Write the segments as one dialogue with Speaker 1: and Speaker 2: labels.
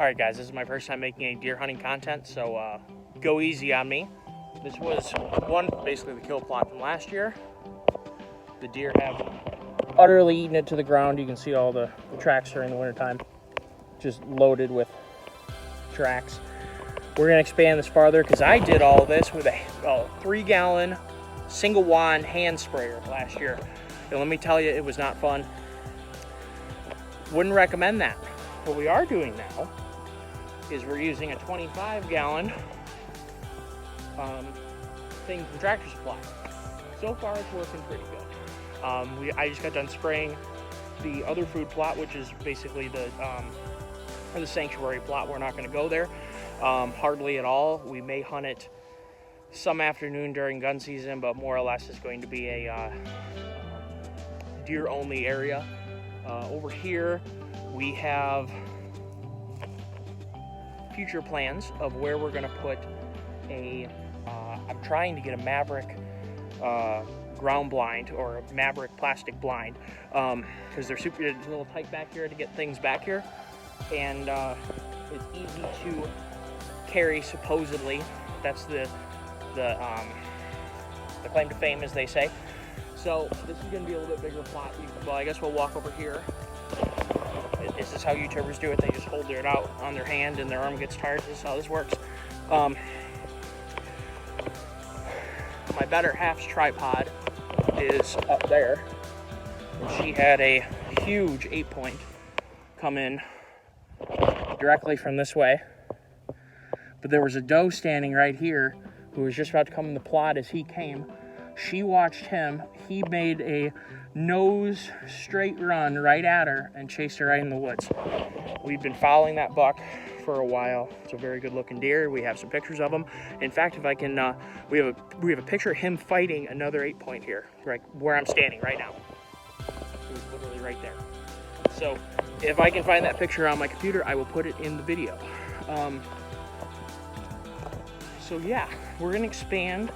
Speaker 1: Alright guys, this is my first time making any deer hunting content, so go easy on me. This was basically the kill plot from last year. The deer have utterly eaten it to the ground. You can see all the tracks during the wintertime, just loaded with tracks. We're going to expand this farther because I did all this with a 3-gallon single wand hand sprayer last year. And let me tell you, it was not fun. Wouldn't recommend that. What we are doing now is we're using a 25-gallon thing from Tractor Supply. So far it's working pretty good. I just got done spraying the other food plot, which is basically the sanctuary plot. We're not going to go there hardly at all. We may hunt it some afternoon during gun season, but more or less it's going to be a deer only area. Over here we have future plans of where we're going to put I'm trying to get a Maverick ground blind or a Maverick plastic blind because they're super a little tight back here to get things back here, and it's easy to carry supposedly. That's the claim to fame, as they say. So this is going to be a little bit bigger plot. Well, I guess we'll walk over here. This is how YouTubers do it. They just hold it out on their hand and their arm gets tired. This is how this works. My better half's tripod is up there. And she had a huge 8-point come in directly from this way. But there was a doe standing right here who was just about to come in the plot as he came. She watched him. He made a nose straight run right at her and chased her right in the woods. We've been following that buck for a while. It's a very good looking deer. We have some pictures of him. In fact, if I can, we have a picture of him fighting another 8-point here, right where I'm standing right now. He's literally right there. So if I can find that picture on my computer, I will put it in the video. So yeah, we're gonna expand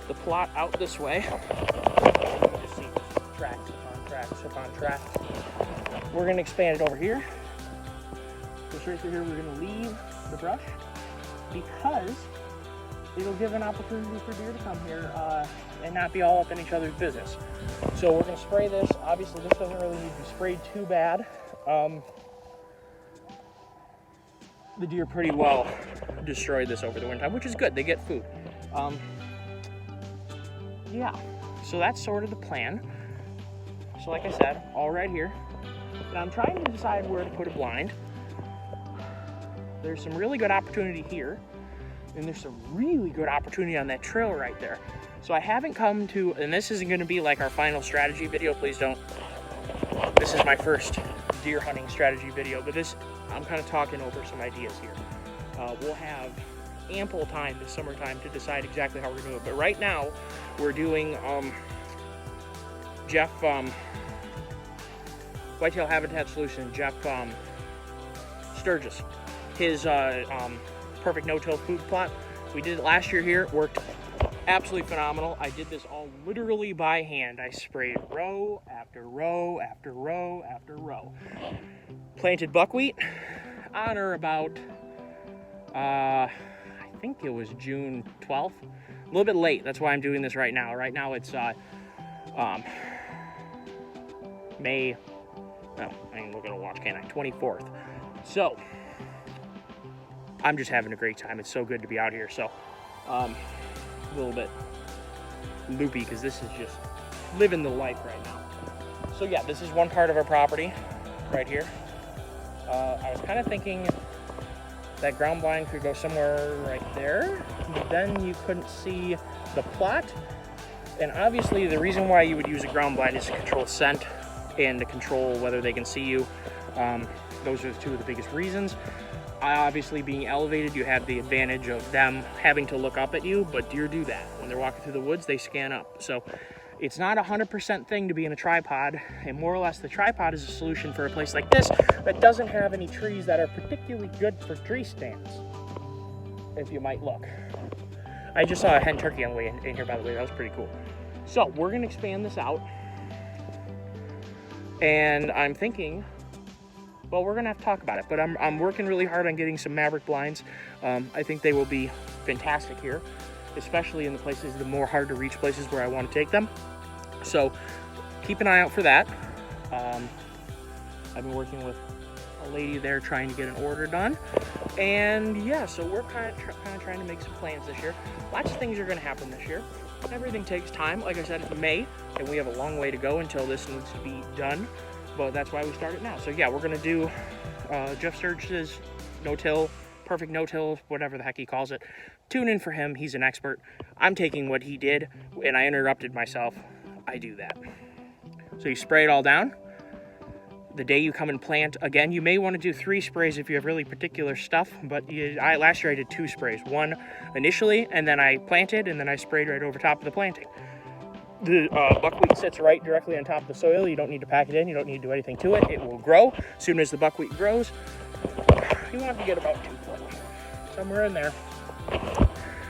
Speaker 1: the plot out this way. You just see tracks upon tracks upon tracks. We're going to expand it over here. So straight through here, we're going to leave the brush because it'll give an opportunity for deer to come here and not be all up in each other's business. So we're going to spray this. Obviously, this doesn't really need to be sprayed too bad. The deer pretty well destroyed this over the winter time, which is good. They get food. Yeah, so that's sort of the plan. So like I said, all right here. Now I'm trying to decide where to put a blind. There's some really good opportunity here, and there's some really good opportunity on that trail right there. So I haven't come to, and this isn't gonna be like our final strategy video, please don't. This is my first deer hunting strategy video, but I'm kind of talking over some ideas here. We'll have ample time this summertime to decide exactly how we're gonna do it. But right now, we're doing Jeff Whitetail Habitat Solution, Jeff Sturgis, his perfect no-till food plot. We did it last year here. It worked absolutely phenomenal. I did this all literally by hand. I sprayed row after row after row after row. Planted buckwheat on or about I think it was June 12th. A little bit late. That's why I'm doing this right now. Right now it's May, no, I ain't looking at a watch, can I? 24th. So I'm just having a great time. It's so good to be out here. So a little bit loopy because this is just living the life right now. So yeah, this is one part of our property right here. I was kind of thinking that ground blind could go somewhere right there, but then you couldn't see the plot. And obviously the reason why you would use a ground blind is to control scent and to control whether they can see you. Those are two of the biggest reasons. Obviously being elevated, you have the advantage of them having to look up at you, but deer do that. When they're walking through the woods, they scan up. So it's not a 100% thing to be in a tripod, and more or less the tripod is a solution for a place like this that doesn't have any trees that are particularly good for tree stands, if you might look. I just saw a hen turkey on the way in here, by the way. That was pretty cool. So we're gonna expand this out, and I'm thinking well, we're gonna have to talk about it. But I'm working really hard on getting some Maverick blinds. I think they will be fantastic here, especially in the places, the more hard to reach places where I want to take them. So keep an eye out for that. I've been working with a lady there trying to get an order done. And yeah, so we're kind of trying to make some plans this year. Lots of things are going to happen this year. Everything takes time. Like I said, it's May, and we have a long way to go until this needs to be done. But that's why we start it now. So yeah, we're going to do Jeff Sturgis's no-till, perfect no-till, whatever the heck he calls it. Tune in for him. He's an expert. I'm taking what he did, and I interrupted myself. I do that. So you spray it all down. The day you come and plant, again, you may want to do 3 sprays if you have really particular stuff, but last year I did 2 sprays. One initially, and then I planted, and then I sprayed right over top of the planting. The buckwheat sits right directly on top of the soil. You don't need to pack it in. You don't need to do anything to it. It will grow. As soon as the buckwheat grows, you want to get about 2 foot, somewhere in there.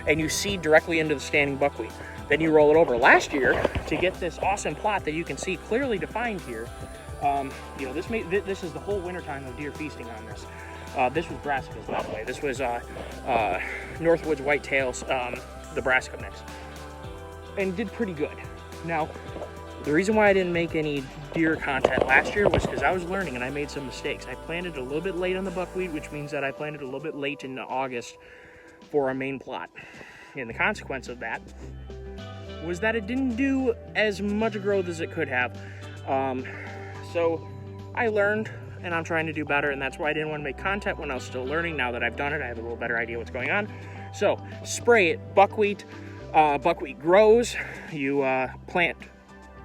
Speaker 1: And you seed directly into the standing buckwheat. Then you roll it over. Last year, to get this awesome plot that you can see clearly defined here, you know, this is the whole wintertime of deer feasting on this. This was brassicas, by the way. This was Northwoods Whitetails, the brassica mix, and did pretty good. Now, the reason why I didn't make any deer content last year was because I was learning and I made some mistakes. I planted a little bit late on the buckwheat, which means that I planted a little bit late in August for our main plot. And the consequence of that was that it didn't do as much growth as it could have. So I learned, and I'm trying to do better, and that's why I didn't want to make content when I was still learning. Now that I've done it, I have a little better idea what's going on. So spray it, buckwheat. Buckwheat grows. You plant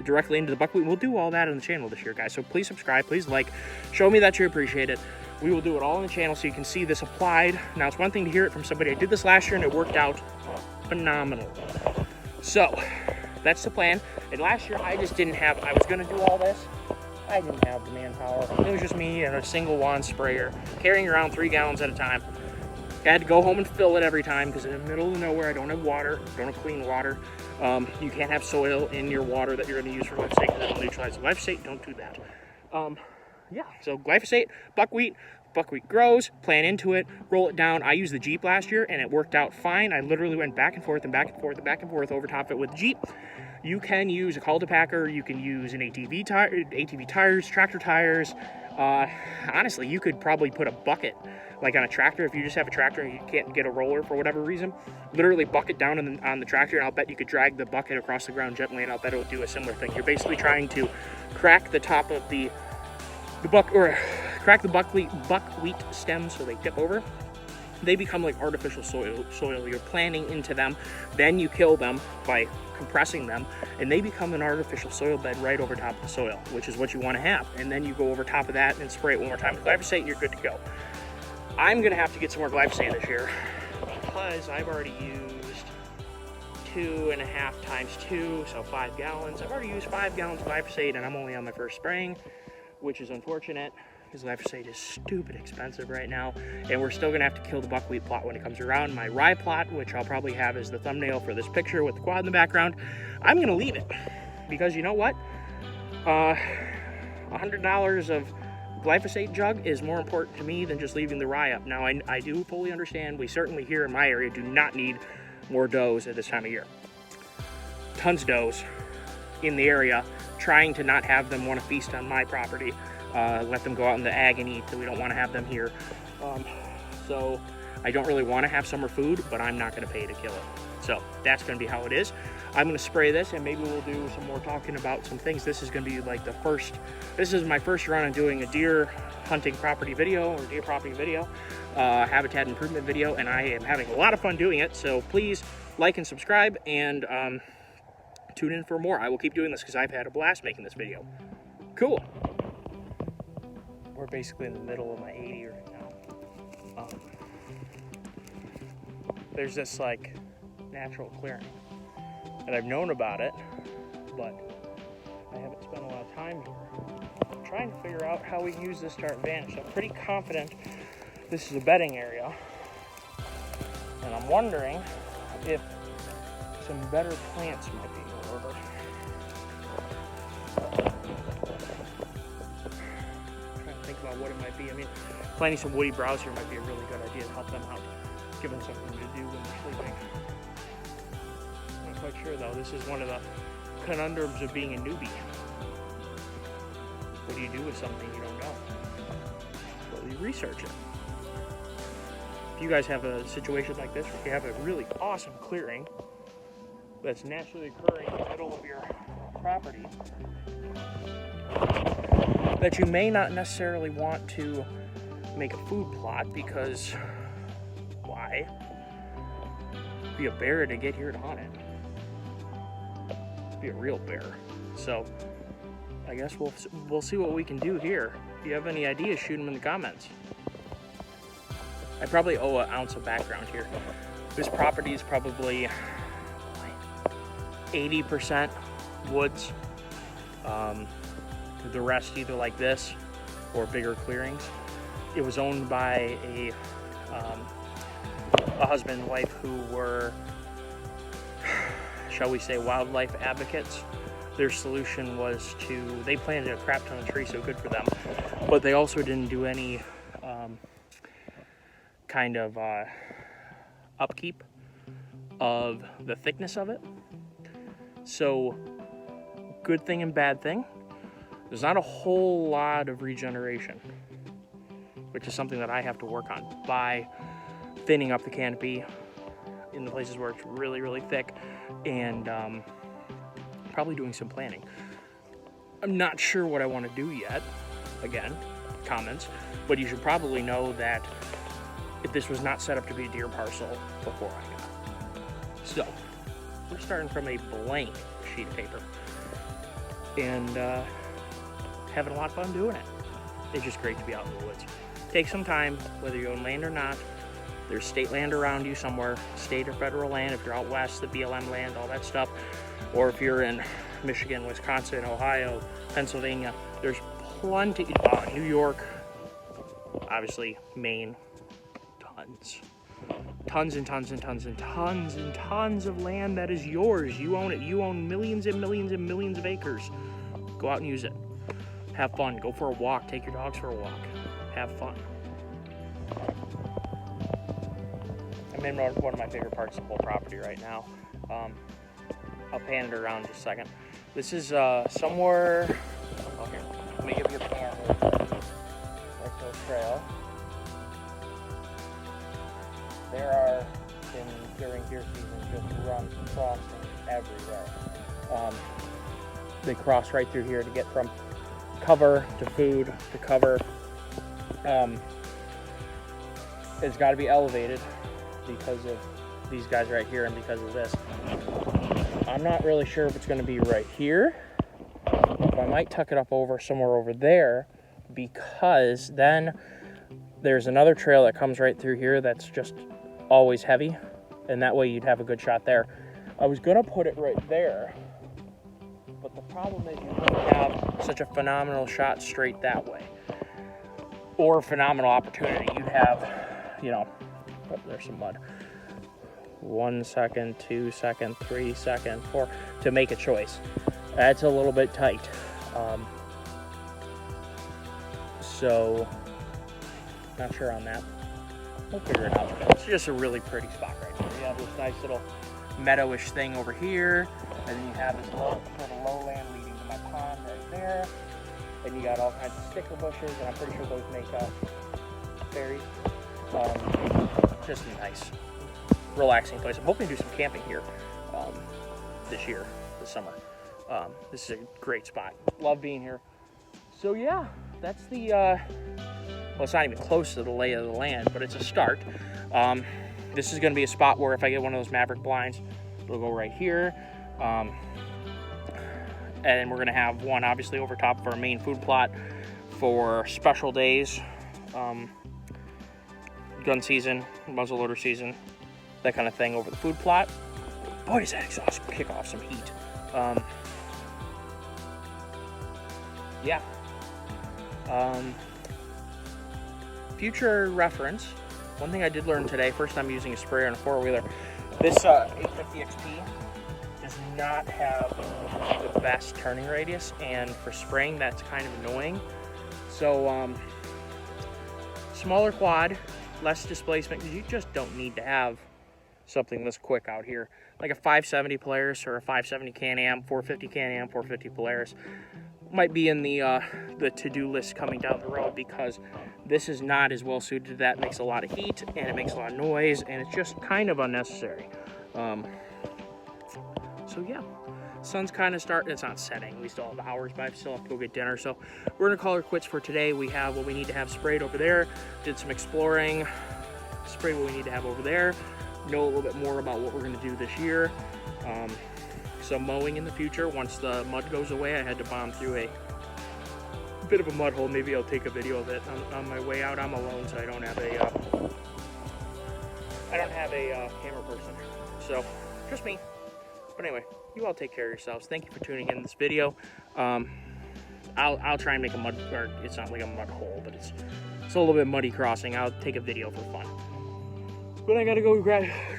Speaker 1: directly into the buckwheat. We'll do all that on the channel this year, guys. So please subscribe, please like, show me that you appreciate it. We will do it all on the channel so you can see this applied. Now, it's one thing to hear it from somebody. I did this last year and it worked out phenomenal. So that's the plan. And last year I just didn't have, I was going to do all this. I didn't have the manpower. It was just me and a single wand sprayer carrying around 3 gallons at a time. I had to go home and fill it every time because in the middle of nowhere I don't have water, don't have clean water. You can't have soil in your water that you're going to use for glyphosate because it'll neutralize the glyphosate. Don't do that. Yeah, so glyphosate, buckwheat grows, plant into it, roll it down. I used the Jeep last year and it worked out fine. I literally went back and forth and back and forth and back and forth over top of it with the Jeep. You can use a cultipacker, you can use an ATV tires, tractor tires. Honestly, you could probably put a bucket like on a tractor. If you just have a tractor and you can't get a roller for whatever reason, literally bucket down on the tractor, and I'll bet you could drag the bucket across the ground gently, and I'll bet it will do a similar thing. You're basically trying to crack the top of crack the buckwheat stems so they tip over. They become like artificial soil. You're planting into them, then you kill them by compressing them, and they become an artificial soil bed right over top of the soil, which is what you want to have. And then you go over top of that and spray it one more time with glyphosate, and you're good to go. I'm gonna have to get some more glyphosate this year because I've already used 2.5 times 2, so 5 gallons. I've already used 5 gallons of glyphosate, and I'm only on my first spraying, which is unfortunate because glyphosate is stupid expensive right now, and we're still gonna have to kill the buckwheat plot when it comes around. My rye plot, which I'll probably have as the thumbnail for this picture with the quad in the background, I'm gonna leave it because you know what? $100 of glyphosate jug is more important to me than just leaving the rye up. Now, I do fully understand. We certainly here in my area do not need more does at this time of year. Tons of does in the area, trying to not have them want to feast on my property. Let them go out in the ag and eat, so we don't want to have them here. So I don't really want to have summer food, but I'm not going to pay to kill it. So that's going to be how it is. I'm going to spray this, and maybe we'll do some more talking about some things. This is going to be like this is my first run on doing a deer hunting property video or deer property video, habitat improvement video, and I am having a lot of fun doing it. So please like and subscribe, and tune in for more. I will keep doing this because I've had a blast making this video. Cool. We're basically in the middle of my 80 right now. There's this like natural clearing, and I've known about it, but I haven't spent a lot of time here. I'm trying to figure out how we can use this to our advantage. I'm pretty confident this is a bedding area, and I'm wondering if some better plants might be over. Trying to think about what it might canopy. I mean, planting some woody browse here might be a really good idea to help them out, give them something to do when they're sleeping. I'm not quite sure though. This is one of the conundrums of being a newbie. What do you do with something you don't know? Well, you research it. If you guys have a situation like this where you have a really awesome clearing that's naturally occurring in the middle of your property that you may not necessarily want to make a food plot because why? Be a bear to get here to hunt it. Be a real bear. So I guess we'll see what we can do here. If you have any ideas, shoot them in the comments. I probably owe an ounce of background here. This property is probably 80% woods. The rest either like this or bigger clearings. It was owned by a husband and wife who were, shall we say, wildlife advocates. Their solution was they planted a crap ton of trees, so good for them, but they also didn't do any kind of upkeep of the thickness of it. So good thing and bad thing, there's not a whole lot of regeneration, which is something that I have to work on by thinning up the canopy in the places where it's really, really thick, and probably doing some planting. I'm not sure what I want to do yet. Again, comments, but you should probably know that if this was not set up to be a deer parcel before I got it. So we're starting from a blank sheet of paper and having a lot of fun doing it. It's just great to be out in the woods. Take some time, whether you own land or not. There's state land around you somewhere, state or federal land. If you're out west, the BLM land, all that stuff. Or if you're in Michigan, Wisconsin, Ohio, Pennsylvania, there's plenty, New York, obviously Maine, tons and tons and tons and tons and tons of land that is yours. You own it. You own millions and millions and millions of acres. Go out and use it. Have fun. Go for a walk. Take your dogs for a walk. Have fun. I'm in one of my favorite parts of the whole property right now. I'll pan it around in just a second. This is somewhere, okay, let me give you a pan here. Next little trail. There are, during deer season, just runs crossing everywhere. They cross right through here to get from cover to food to cover. It's got to be elevated because of these guys right here and because of this. I'm not really sure if it's going to be right here. But I might tuck it up over somewhere over there, because then there's another trail that comes right through here that's just always heavy, and that way you'd have a good shot there. I was going to put it right there, but the problem is you don't have such a phenomenal shot straight that way, or phenomenal opportunity. You'd have, oh, there's some mud. 1 second, 2 second, 3 second, 4 to make a choice. That's a little bit tight. So not sure on that. We'll figure it out. It's just a really pretty spot right here. You have this nice little meadowish thing over here, and then you have this sort of lowland leading to my pond right there. And you got all kinds of sticker bushes, and I'm pretty sure those make berries. Just a nice, relaxing place. I'm hoping to do some camping here this summer. This is a great spot. Love being here. So yeah, that's the, well, it's not even close to the lay of the land, but it's a start. This is gonna be a spot where if I get one of those Maverick blinds, it'll go right here. And we're gonna have one obviously over top of our main food plot for special days, gun season, muzzleloader season, that kind of thing over the food plot. Boy, does that exhaust kick off some heat. Yeah. Future reference, one thing I did learn today, first time using a sprayer on a four-wheeler, this 850 XP does not have the best turning radius, and for spraying that's kind of annoying. So smaller quad, less displacement, because you just don't need to have something this quick out here. Like a 570 Polaris or a 570 Can-Am, 450 Can-Am, 450 Polaris might be in the to-do list coming down the road, because this is not as well suited to that. It makes a lot of heat and it makes a lot of noise, and it's just kind of unnecessary. So yeah, sun's kind of starting. It's not setting. We still have hours, but I still have to go get dinner. So we're gonna call her quits for today. We have what we need to have sprayed over there. Did some exploring, sprayed what we need to have over there. Know a little bit more about what we're gonna do this year. Some mowing in the future. Once the mud goes away, I had to bomb through a bit of a mud hole. Maybe I'll take a video of it on my way out. I'm alone, so I don't have a camera person. So just me. But anyway, you all take care of yourselves. Thank you for tuning in this video. I'll try and make a mud, or it's not like a mud hole, but it's a little bit muddy crossing. I'll take a video for fun. But I gotta go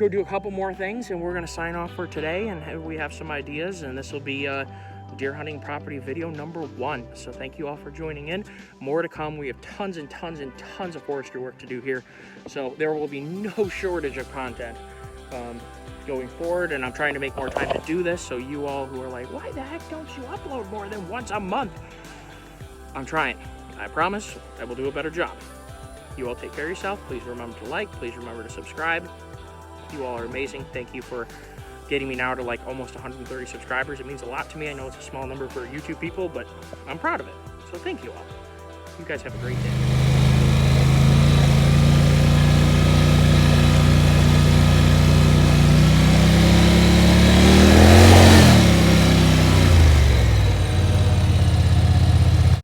Speaker 1: do a couple more things, and we're gonna sign off for today. And we have some ideas, and this will be deer hunting property video number 1. So thank you all for joining in. More to come. We have tons and tons and tons of forestry work to do here, so there will be no shortage of content going forward. And I'm trying to make more time to do this, so you all who are like, why the heck don't you upload more than once a month? I'm trying. I promise I will do a better job. You all take care of yourself. Please remember to like. Please remember to subscribe. You all are amazing. Thank you for getting me now to like almost 130 subscribers. It means a lot to me. I know it's a small number for YouTube people, but I'm proud of it. So thank you all. You guys have a great day.